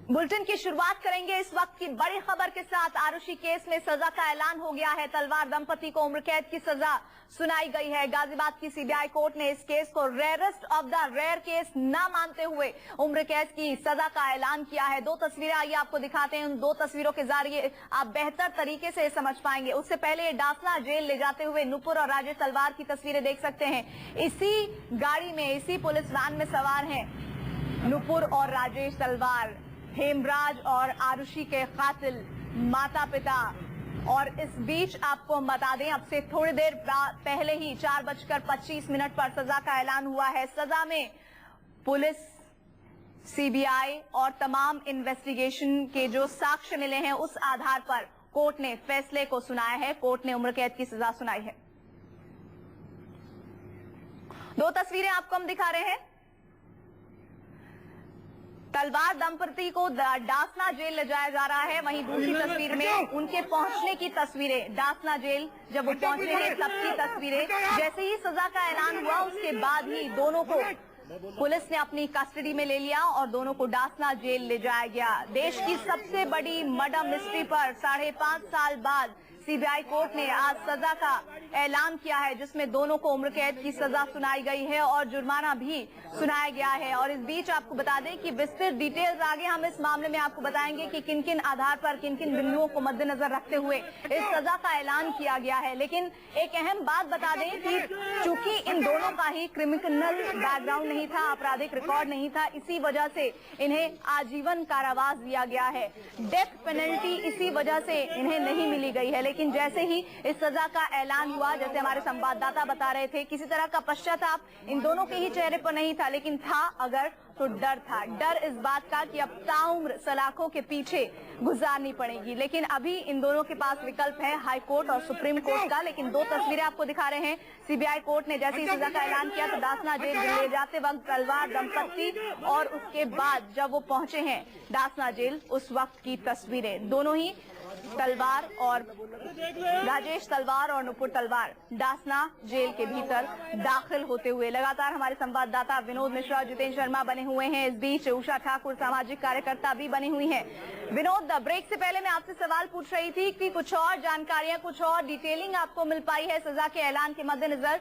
Bulletin की शुरुआत करेंगे इस वक्त की बड़ी खबर के साथ। आरुषि केस में सजा का ऐलान हो गया है। तलवार दंपति को उम्र कैद की सजा सुनाई गई है। गाजियाबाद की सीबीआई कोर्ट ने इस केस को rarest of the rare case न मानते हुए उम्र कैद की सजा का ऐलान किया है। दो तस्वीरें आइए आपको दिखाते हैं। उन दो तस्वीरों के जरिए आप बेहतर तरीके से समझ पाएंगे। उससे पहले डासना जेल ले जाते हुए नुपुर और राजेश तलवार की तस्वीरें देख सकते हैं। इसी गाड़ी में, इसी पुलिस वैन में सवार हैं नुपुर और राजेश तलवार, हेमराज और आरुषि के कातिल माता पिता। और इस बीच आपको बता दें, अब से थोड़ी देर पहले ही 4:25 पर सजा का ऐलान हुआ है। सजा में पुलिस, सीबीआई और तमाम इन्वेस्टिगेशन के जो साक्ष्य मिले हैं उस आधार पर कोर्ट ने फैसले को सुनाया है। कोर्ट ने उम्र कैद की सजा सुनाई है। दो तस्वीरें आपको हम दिखा रहे हैं। तलवार दंपति को डासना जेल ले जाया जा रहा है। वहीं दूसरी तस्वीर में उनके पहुंचने की तस्वीरें, डासना जेल जब वो पहुंचेंगे तब की तस्वीरें। जैसे ही सजा का ऐलान हुआ उसके बाद ही दोनों को पुलिस ने अपनी कस्टडी में ले लिया और दोनों को डासना जेल ले जाया गया। देश की सबसे बड़ी मर्डर मिस्ट्री पर 5.5 साल बाद सीबीआई कोर्ट ने आज सजा का ऐलान किया है, जिसमें दोनों को उम्र कैद की सजा सुनाई गई है और जुर्माना भी सुनाया गया है। और इस बीच आपको बता दें कि विस्तृत डिटेल्स आगे हम इस मामले में आपको बताएंगे कि किन किन आधार पर, किन किन बिंदुओं को मद्देनजर रखते हुए इस सजा का ऐलान किया गया है। लेकिन एक अहम बात बता दें कि चूंकि इन दोनों का ही क्रिमिनल बैकग्राउंड नहीं था, आपराधिक रिकॉर्ड नहीं था, इसी वजह से इन्हें आजीवन कारावास दिया गया है। डेथ पेनल्टी इसी वजह से इन्हें नहीं मिली गई है। लेकिन जैसे ही इस सजा का ऐलान हुआ, जैसे हमारे संवाददाता बता रहे थे, किसी तरह का पश्चाताप इन दोनों के ही चेहरे पर नहीं था, लेकिन था अगर तो डर था। डर इस बात का कि अब ताउम्र सलाखों के पीछे गुजारनी पड़ेगी। लेकिन अभी इन दोनों के पास विकल्प है हाई कोर्ट और सुप्रीम कोर्ट का। लेकिन दो तस्वीरें आपको दिखा रहे हैं। सीबीआई कोर्ट ने जैसे ही सजा का ऐलान किया तो डासना जेल ले जाते वक्त तलवार दंपति और उसके बाद जब वो पहुंचे हैं डासना जेल, उस वक्त की तस्वीरें। दोनों ही तलवार और राजेश तलवार और नुपुर तलवार डासना जेल के भीतर दाखिल होते हुए। लगातार हमारे संवाददाता विनोद मिश्रा, जितेंद्र शर्मा बने हुए हैं। इस बीच उषा ठाकुर सामाजिक कार्यकर्ता भी बनी हुई हैं। विनोद, ब्रेक से पहले मैं आपसे सवाल पूछ रही थी कि कुछ और जानकारियां, कुछ और डिटेलिंग आपको मिल पाई है सजा के ऐलान के मद्देनजर?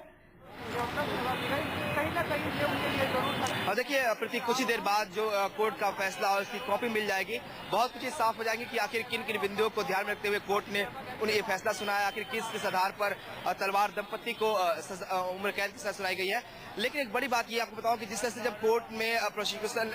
और देखिए प्रति कुछ ही देर बाद जो कोर्ट का फैसला और उसकी कॉपी मिल जाएगी, बहुत कुछ साफ हो जाएगी कि आखिर किन किन बिंदुओं को ध्यान में रखते हुए कोर्ट ने उन्हें ये फैसला सुनाया, आखिर किस आधार पर तलवार दंपति को उम्र कैद की सजा सुनाई गई है। लेकिन एक बड़ी बात ये आपको बताऊं कि जिस तरह से जब कोर्ट में प्रोसिक्यूशन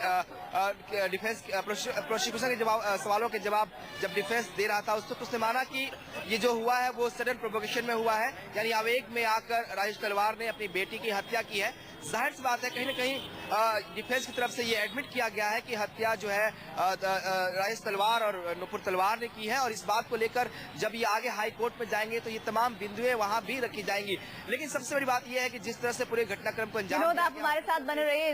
के सवालों के जवाब जब डिफेंस दे रहा था, उस वक्त उसने माना कि ये जो हुआ है वो सडन प्रोवोकेशन में हुआ है, यानी आवेग में आकर राजेश तलवार ने अपनी बेटी की हत्या की है। जाहिर सी बात है कहीं न कहीं डिफेंस की तरफ से ये एडमिट किया गया है कि हत्या जो है राजेश तलवार और नुपुर तलवार ने की है। और इस बात को लेकर जब ये आगे हाई कोर्ट में जाएंगे तो ये तमाम बिंदुएं वहां भी रखी जाएंगी। लेकिन सबसे बड़ी बात यह है कि जिस तरह से पूरे घटनाक्रम को अंजाम, आप हमारे साथ बने रहिए।